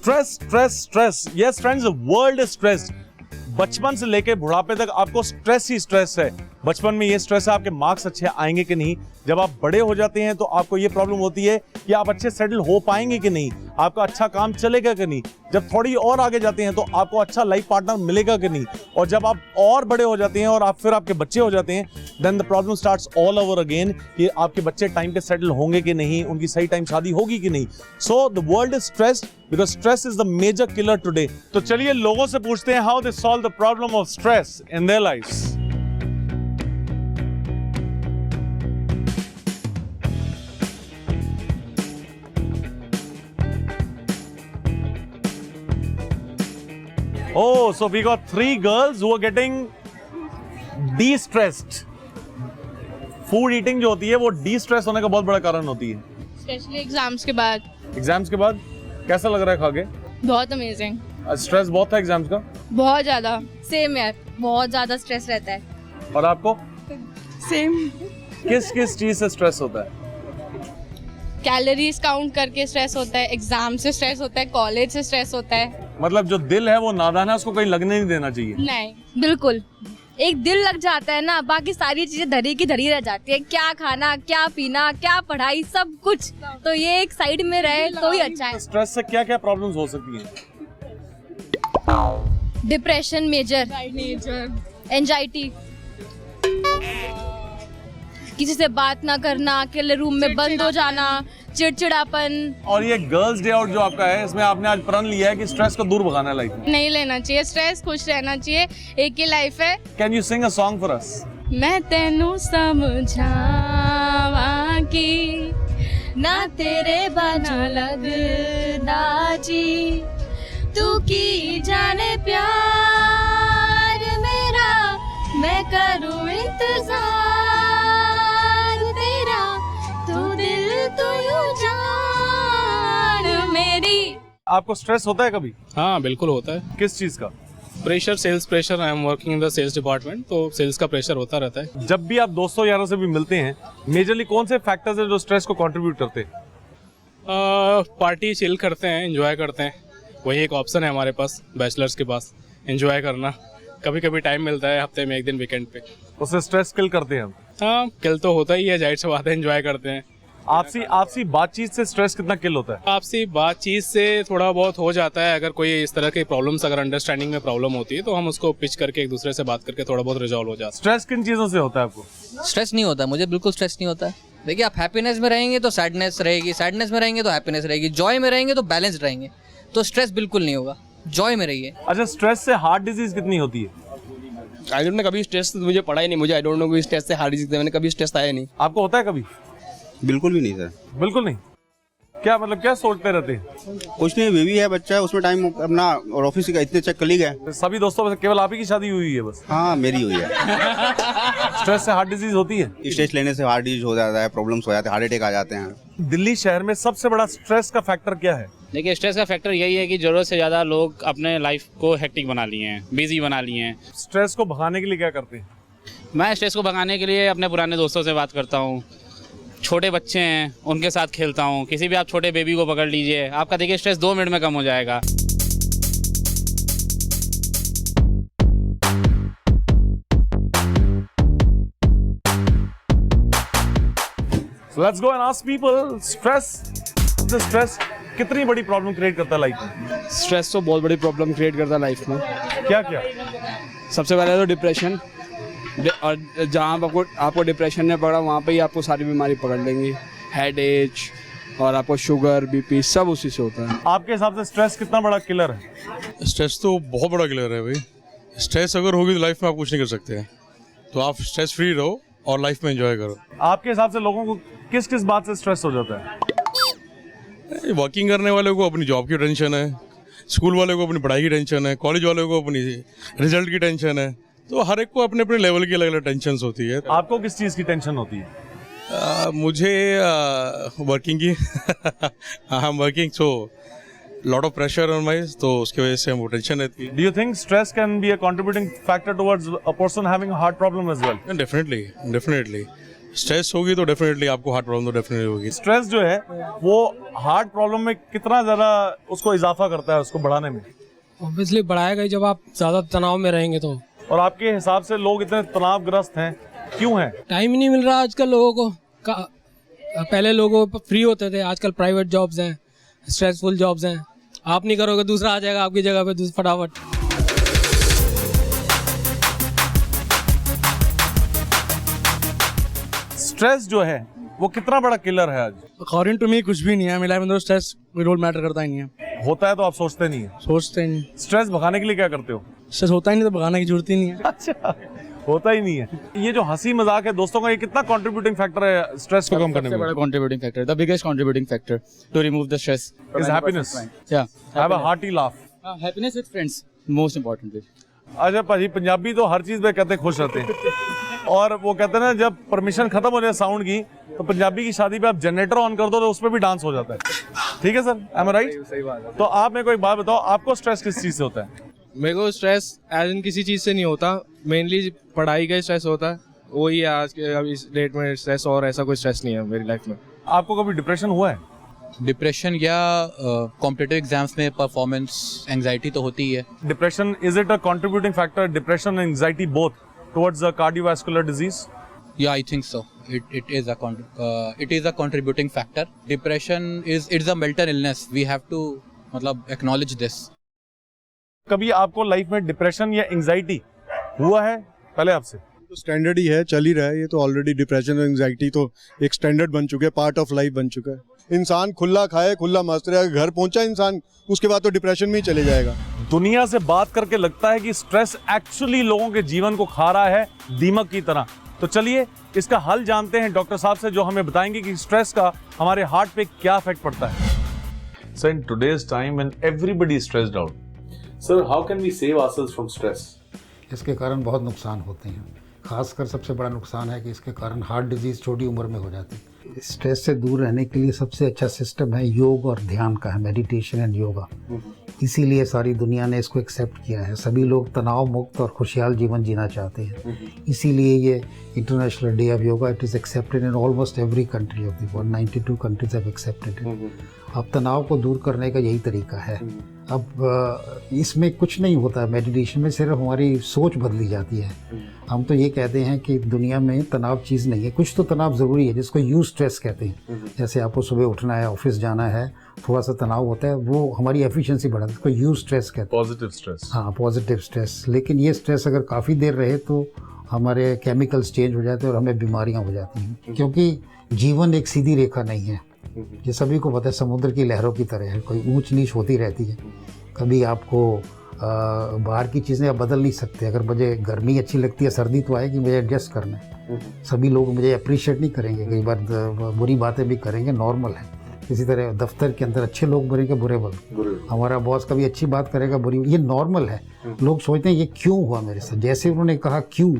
Stress stress stress, yes friends, the world is stressed. बचपन से लेके बुढ़ापे तक आपको स्ट्रेस ही स्ट्रेस है। बचपन में ये स्ट्रेस है आपके मार्क्स अच्छे आएंगे कि नहीं, जब आप बड़े हो जाते हैं तो आपको ये प्रॉब्लम होती है कि आप अच्छे सेटल हो पाएंगे कि नहीं, आपका अच्छा काम चलेगा कि नहीं, जब थोड़ी और आगे जाते हैं तो आपको अच्छा लाइफ पार्टनर मिलेगा कि नहीं, और जब आप और बड़े हो जाते हैं और आप फिर आपके बच्चे हो जाते हैं, then the problem starts all over again कि आपके बच्चे टाइम पे सेटल होंगे कि नहीं, उनकी सही टाइम शादी होगी कि नहीं। So the world is stressed because stress is the major killer today. तो चलिए लोगों से पूछते हैं how they solve the problem of stress in their lifes. Oh, so we got 3 girls who are getting de-stressed. Food eating जो होती है वो de-stress होने का बहुत बड़ा कारण होती है, स्पेशली एग्जाम्स के बाद। एग्जाम्स के बाद। कैसा लग रहा है खा के? बहुत अमेजिंग। स्ट्रेस बहुत था एग्जाम्स का? बहुत ज्यादा। सेम यार, बहुत ज्यादा स्ट्रेस रहता है। और आपको? सेम। किस किस चीज से स्ट्रेस होता है? कैलोरीज काउंट करके स्ट्रेस होता है, एग्जाम से स्ट्रेस होता है, कॉलेज से स्ट्रेस होता है। मतलब जो दिल है वो नादान है, उसको कहीं लगने नहीं देना चाहिए। नहीं, बिल्कुल। एक दिल लग जाता है ना, बाकी सारी चीजें धरी की धरी रह जाती है। क्या खाना, क्या पीना, क्या पढ़ाई, सब कुछ। तो ये एक साइड में रहे तो ही अच्छा है। स्ट्रेस से क्या क्या प्रॉब्लम्स हो सकती हैं? डिप्रेशन मेजर, एंजाइटी, किसी से बात ना करना, अकेले रूम में बंद हो जाना, चिड़चिड़ापन। और ये गर्ल्स डे आउट जो आपका है, इसमें आपने आज प्रण लिया है कि स्ट्रेस को दूर भगाना है लाइफ में। नहीं लेना चाहिए स्ट्रेस, खुश रहना चाहिए, एक ही लाइफ है। Can you sing a song for us? मैं तेनू समझावांगी ना तेरे बना लगदा जी, तू की जाने प्यार मेरा, मैं करूं इंतजार तेरा, तू दिल तू यूं जान मेरी। आपको स्ट्रेस होता है कभी? हाँ बिल्कुल होता है। किस चीज का? Pressure, sales pressure. I am working in the sales department, तो सेल्स का प्रेशर होता रहता है। जब भी आप दोस्तों यारों से भी मिलते हैं, मेजरली कौन से फैक्टर्स हैं जो स्ट्रेस को कंट्रीब्यूट करते हैं? पार्टी चिल करते हैं, एंजॉय करते हैं, वही एक ऑप्शन है हमारे पास, बैचलर्स के पास, एंजॉय करना। कभी कभी टाइम मिलता है हफ्ते में एक दिन वीकेंड पे, उससे स्ट्रेस किल करते हैं हम। हाँ किल तो होता ही है, जाहिर सी बात है, एंजॉय करते हैं। आपसी बातचीत से स्ट्रेस कितना किल होता है? आपसी बातचीत से थोड़ा बहुत हो जाता है। अगर कोई इस तरह की प्रॉब्लम्स, अगर अंडरस्टैंडिंग में प्रॉब्लम होती है तो हम उसको पिच करके एक दूसरे से बात करके थोड़ा बहुत रिजॉल्व हो जाता है। स्ट्रेस किन चीजों से होता है आपको? स्ट्रेस नहीं होता, मुझे बिल्कुल स्ट्रेस नहीं होता है। देखिए, आप हैप्पीनेस में रहेंगे तो सैडनेस रहेगी, सैडनेस में रहेंगे तो हैप्पीनेस रहेगी, जॉय में रहेंगे तो बैलेंस रहेंगे, तो स्ट्रेस बिल्कुल नहीं होगा, जॉय में रहिए। अच्छा, स्ट्रेस से हार्ट डिजीज कितनी होती है? आई डोंट नो, कभी स्ट्रेस तो मुझे पड़ा ही नहीं, मुझे आई डोंट नो कोई स्ट्रेस से हार्ट डिजीज, मैंने कभी स्ट्रेस आया नहीं। आपको होता है कभी? बिल्कुल भी नहीं सर। बिल्कुल नहीं? क्या मतलब, क्या सोचते रहते हैं? कुछ नहीं, बेबी है, बच्चा है, उसमें टाइम अपना, और ऑफिस का इतने चेक कलीग है। सभी दोस्तों में से केवल आप ही की शादी हुई है बस? हाँ, मेरी हुई है। स्ट्रेस से हार्ट डिजीज होती है? स्ट्रेस लेने से हार्ट डिजीज हो जाता है, प्रॉब्लम्स हो जाते हैं, हार्ट अटैक आ जाते हैं। दिल्ली शहर में सबसे बड़ा स्ट्रेस का फैक्टर क्या है? देखिए, स्ट्रेस का फैक्टर यही है कि जरूरत से ज़्यादा लोग अपने लाइफ को हेक्टिक बना लिए हैं, बिजी बना लिए हैं। स्ट्रेस को भगाने के लिए क्या करते हैं? मैं स्ट्रेस को भगाने के लिए अपने पुराने दोस्तों से बात करता हूँ, छोटे बच्चे हैं उनके साथ खेलता हूँ। किसी भी आप छोटे बेबी को पकड़ लीजिए, आपका देखिए स्ट्रेस 2 मिनट में कम हो जाएगा। Let's go and ask people, stress कितनी बड़ी प्रॉब्लम क्रिएट करता है लाइफ में? स्ट्रेस तो बहुत बड़ी प्रॉब्लम क्रिएट करता है लाइफ में। क्या क्या? सबसे पहले तो डिप्रेशन, और जहाँ आपको डिप्रेशन ने पकड़ा वहाँ पे ही आपको सारी बीमारी पकड़ लेंगी, हेड एच, और आपको शुगर, बीपी, सब उसी से होता है। आपके हिसाब से स्ट्रेस कितना बड़ा किलर है? स्ट्रेस तो बहुत बड़ा किलर है भाई। स्ट्रेस अगर होगी तो लाइफ में आप कुछ नहीं कर सकते हैं, तो आप स्ट्रेस फ्री रहो और लाइफ में एंजॉय करो। आपके हिसाब से लोगों को किस किस बात से स्ट्रेस हो जाता है? वर्किंग करने वाले को अपनी जॉब की टेंशन है, स्कूल वाले को अपनी पढ़ाई की टेंशन है, कॉलेज वाले को अपनी रिजल्ट की टेंशन है, तो हर एक को अपने अपने लेवल की अलग अलग टेंशन होती है। आपको किस चीज़ की टेंशन होती है? मुझे वर्किंग की I am working, so lot of pressure on my, तो उसकी वजह से वो टेंशन रहती है। Do you think stress can be a contributing factor towards a person having a heart problem as well? Definitely stress होगी तो डेफिनेटली आपको हार्ट प्रॉब्लम तो डेफिनेटली होगी। स्ट्रेस जो है वो हार्ट प्रॉब्लम में कितना ज्यादा उसको इजाफा करता है, उसको बढ़ाने में? ऑब्वियसली बढ़ाएगा ही, जब आप ज़्यादा तनाव में रहेंगे तो। और आपके हिसाब से लोग इतने तनावग्रस्त हैं, क्यों हैं? टाइम ही नहीं मिल रहा आजकल लोगों को। पहले लोगों फ्री होते थे, आजकल प्राइवेट जॉब्स हैं, स्ट्रेसफुल जॉब्स हैं। आप नहीं करोगे दूसरा आ जाएगा आपकी जगह पे फटाफट। स्ट्रेस जो है वो कितना बड़ा किलर है आज? अकॉर्डिंग टू मी कुछ भी नहीं है, मेरी लाइफ में तो स्ट्रेस कोई रोल मैटर करता ही नहीं है। होता है तो आप सोचते नहीं है? सोचते ही नहीं। स्ट्रेस भगाने के लिए क्या करते हो? स्ट्रेस होता ही नहीं तो भगाने की जरूरत ही नहीं है। अच्छा, होता ही नहीं है। ये जो हंसी मजाक है दोस्तों का, ये कितना कंट्रीब्यूटिंग फैक्टर है स्ट्रेस को कम करने में? बड़ा contributing factor, the biggest contributing factor to remove the stress is happiness. या have a hearty laugh. Happiness with friends most importantly. अच्छा भाजी, पंजाबी तो हर चीज में कहते हैं खुश रहते हैं, और वो कहते हैं ना जब परमिशन खत्म हो जाए साउंड की, तो पंजाबी की शादी पे आप जनरेटर ऑन कर दो तो उस पर भी डांस हो जाता है। ठीक है सर, एम आई राइट? सही बात है। तो आप मेरे को एक बात बताओ, आपको स्ट्रेस किस चीज से होता है? मेरे को स्ट्रेस एज इन किसी चीज़ से नहीं होता, मेनली पढ़ाई का स्ट्रेस होता है, वही है आज के अभी इस डेट में स्ट्रेस, और ऐसा कोई स्ट्रेस नहीं है मेरी लाइफ में। आपको कभी डिप्रेशन हुआ है? डिप्रेशन या कॉम्पिटिटिव एग्जाम्स में परफॉर्मेंस एंजाइटी तो होती ही है। Depression, is it a contributing factor, depression and anxiety both towards the cardiovascular disease? Yeah, I think so. It is a contributing factor. Depression it's a mental illness. We have to मतलब acknowledge this. कभी आपको life में depression या anxiety हुआ है? पहले आपसे। तो स्टैंडर्ड ही है, चल ही रहा है ये तो। ऑलरेडी डिप्रेशन और एंजाइटी तो एक स्टैंडर्ड बन चुके हैं, पार्ट ऑफ लाइफ बन चुका है। इंसान खुला खाए खुला मस्त रहे, घर पहुंचा इंसान उसके बाद तो डिप्रेशन में ही चले जाएगा। दुनिया से बात करके लगता है कि स्ट्रेस एक्चुअली लोगों के जीवन को खा रहा है दीमक की तरह। तो चलिए इसका हल जानते हैं डॉक्टर साहब से, जो हमें बताएंगे कि स्ट्रेस का हमारे हार्ट पे क्या इफेक्ट पड़ता है। Sir, in today's time when everybody is stressed out, sir how can we save ourselves from stress? इसके कारण बहुत नुकसान होते हैं। खासकर सबसे बड़ा नुकसान है कि इसके कारण हार्ट डिजीज़ छोटी उम्र में हो जाती है। स्ट्रेस से दूर रहने के लिए सबसे अच्छा सिस्टम है योग और ध्यान का है, मेडिटेशन एंड योगा। इसीलिए सारी दुनिया ने इसको एक्सेप्ट किया है। सभी लोग तनाव मुक्त और खुशहाल जीवन जीना चाहते हैं। इसीलिए ये international day of yoga, it is accepted in almost every country of the world. 92 countries have accepted it. अब तनाव को दूर करने का यही तरीका है। अब इसमें कुछ नहीं होता है, मेडिटेशन में सिर्फ हमारी सोच बदली जाती है। हम तो ये कहते हैं कि दुनिया में तनाव चीज़ नहीं है, कुछ तो तनाव ज़रूरी है जिसको यू स्ट्रेस कहते हैं। जैसे आपको सुबह उठना है, ऑफिस जाना है, थोड़ा सा तनाव होता है, वो हमारी एफिशिएंसी बढ़ाता है, उसको यू स्ट्रेस कहते हैं। Positive stress. हाँ, पॉजिटिव स्ट्रेस। लेकिन ये स्ट्रेस अगर काफ़ी देर रहे तो हमारे केमिकल्स चेंज हो जाते हैं और हमें बीमारियाँ हो जाती हैं। क्योंकि जीवन एक सीधी रेखा नहीं है, ये सभी को पता है। समुद्र की लहरों की तरह है, कोई ऊंच नीच होती रहती है। कभी आपको बाहर की चीज़ें आप बदल नहीं सकते। अगर मुझे गर्मी अच्छी लगती है, सर्दी तो आएगी, मुझे एडजस्ट करना है। सभी लोग मुझे अप्रिशिएट नहीं करेंगे, कई बार बुरी बातें भी करेंगे, नॉर्मल है। इसी तरह दफ्तर के अंदर अच्छे लोग बोलेंगे, बुरे बोल, हमारा बॉस कभी अच्छी बात करेगा, बुरी, ये नॉर्मल है। लोग सोचते हैं ये क्यों हुआ मेरे साथ, जैसे उन्होंने कहा क्यों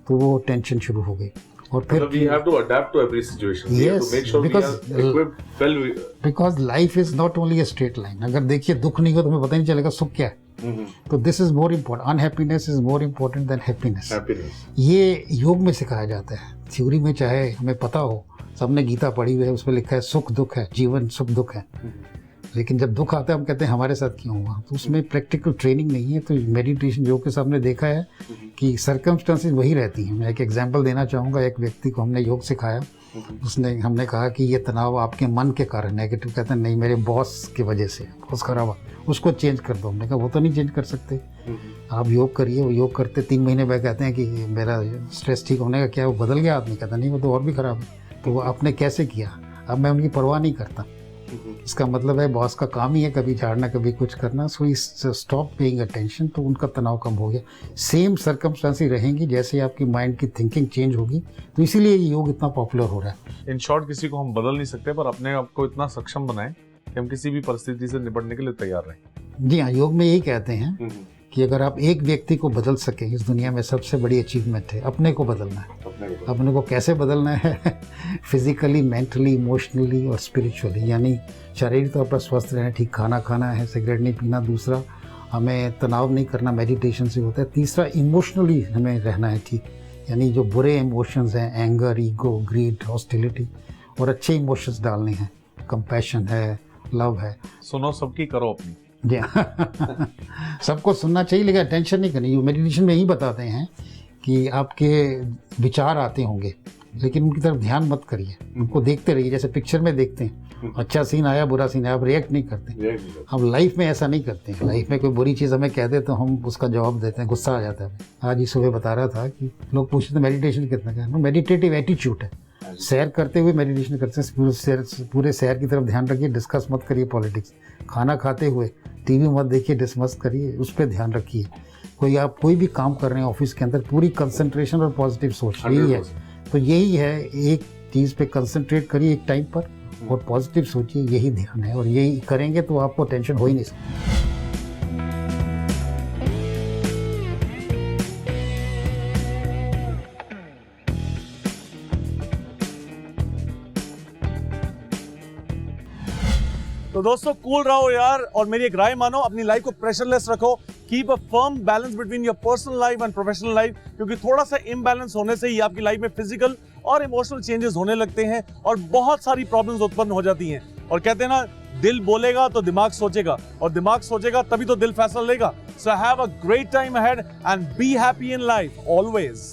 तो वो टेंशन शुरू हो गई। और फिर we have to adapt to every situation. We have to make sure we are equipped well. Because life is not only a straight line. अगर देखिए दुख नहीं हो तो हमें पता नहीं चलेगा सुख क्या है। तो this is more important, unhappiness is more important then happiness. ये योग में सिखाया जाता है। थ्योरी में चाहे हमें पता हो, सबने गीता पढ़ी हुई है, उसमें लिखा है सुख दुख है, जीवन सुख दुख है। लेकिन जब दुख आता है हम कहते हैं हमारे साथ क्यों हुआ, तो उसमें प्रैक्टिकल ट्रेनिंग नहीं है। तो मेडिटेशन योग के सामने देखा है कि सर्कमस्टेंसेस वही रहती हैं। मैं एक एग्जांपल देना चाहूँगा। एक व्यक्ति को हमने योग सिखाया, हमने कहा कि ये तनाव आपके मन के कारण, नेगेटिव कहते हैं नहीं मेरे बॉस की वजह से, बॉस खराब हुआ, उसको चेंज कर दो। हमने कहा वो तो नहीं चेंज कर सकते, आप योग करिए। वो योग करते 3 महीने बाद कहते हैं कि मेरा स्ट्रेस ठीक होने का क्या, वो बदल गया आदमी। कहता नहीं वो तो और भी ख़राब है। तो वो आपने कैसे किया? अब मैं उनकी परवाह नहीं करता। इसका मतलब है बॉस का काम ही है कभी झाड़ना कभी कुछ करना। सो इस स्टॉप पेइंग अटेंशन, तो उनका तनाव कम हो गया। सेम सर्कमस्टेंसेस रहेंगी, जैसे आपकी माइंड की थिंकिंग चेंज होगी। तो इसीलिए योग इतना पॉपुलर हो रहा है। इन शॉर्ट, किसी को हम बदल नहीं सकते, पर अपने आप को इतना सक्षम बनाएं कि हम किसी भी परिस्थिति से निपटने के लिए तैयार रहें। जी हाँ, योग में यही कहते हैं कि अगर आप एक व्यक्ति को बदल सकें, इस दुनिया में सबसे बड़ी अचीवमेंट है अपने को बदलना है। अपने को कैसे बदलना है? फिजिकली, मेंटली, इमोशनली और स्पिरिचुअली। यानी शारीरिक तौर पर स्वस्थ रहना, ठीक खाना खाना है, सिगरेट नहीं पीना। दूसरा, हमें तनाव नहीं करना, मेडिटेशन से होता है। तीसरा, इमोशनली हमें रहना है ठीक, यानी जो बुरे इमोशंस हैं, एंगर, ईगो, ग्रीड, हॉस्टिलिटी, और अच्छे इमोशंस डालने हैं, कंपैशन है, लव है। सुनो सबकी, करो अपनी। जी सबको सुनना चाहिए, लेकिन अटेंशन नहीं करनी। मेडिटेशन में यही बताते हैं कि आपके विचार आते होंगे, लेकिन उनकी तरफ ध्यान मत करिए, उनको देखते रहिए, जैसे पिक्चर में देखते हैं, अच्छा सीन आया, बुरा सीन आया, आप रिएक्ट नहीं करते। हम लाइफ में ऐसा नहीं करते हैं। लाइफ में कोई बुरी चीज़ हमें कह दे तो हम उसका जवाब देते हैं, गुस्सा आ जाता है। आज ही सुबह बता रहा था कि लोग पूछते हैं मेडिटेशन कितना का, मेडिटेटिव एटीट्यूड है। सैर करते हुए मेडिटेशन करते हैं, पूरे सैर की तरफ ध्यान रखिए, डिस्कस मत करिए पॉलिटिक्स। खाना खाते हुए टीवी मत देखिए, डिस्कस करिए, उस पर ध्यान रखिए। आप कोई भी काम कर रहे हैं ऑफिस के अंदर, पूरी कंसंट्रेशन और पॉजिटिव सोच, यही है। तो यही है, एक चीज़ पे कंसंट्रेट करिए एक टाइम पर और पॉजिटिव सोचिए, यही ध्यान है। और यही करेंगे तो आपको टेंशन हो ही नहीं सकती। तो दोस्तों कूल रहो यार, और मेरी एक राय मानो, अपनी लाइफ को प्रेशरलेस रखो। Keep a firm balance between your personal life and professional life, क्योंकि थोड़ा सा इम्बैलेंस होने से ही आपकी लाइफ में फिजिकल और इमोशनल चेंजेस होने लगते हैं और बहुत सारी प्रॉब्लम्स उत्पन्न हो जाती हैं। और कहते हैं ना, दिल बोलेगा तो दिमाग सोचेगा, और दिमाग सोचेगा तभी तो दिल फैसला लेगा। So have a great time ahead and be happy in life always.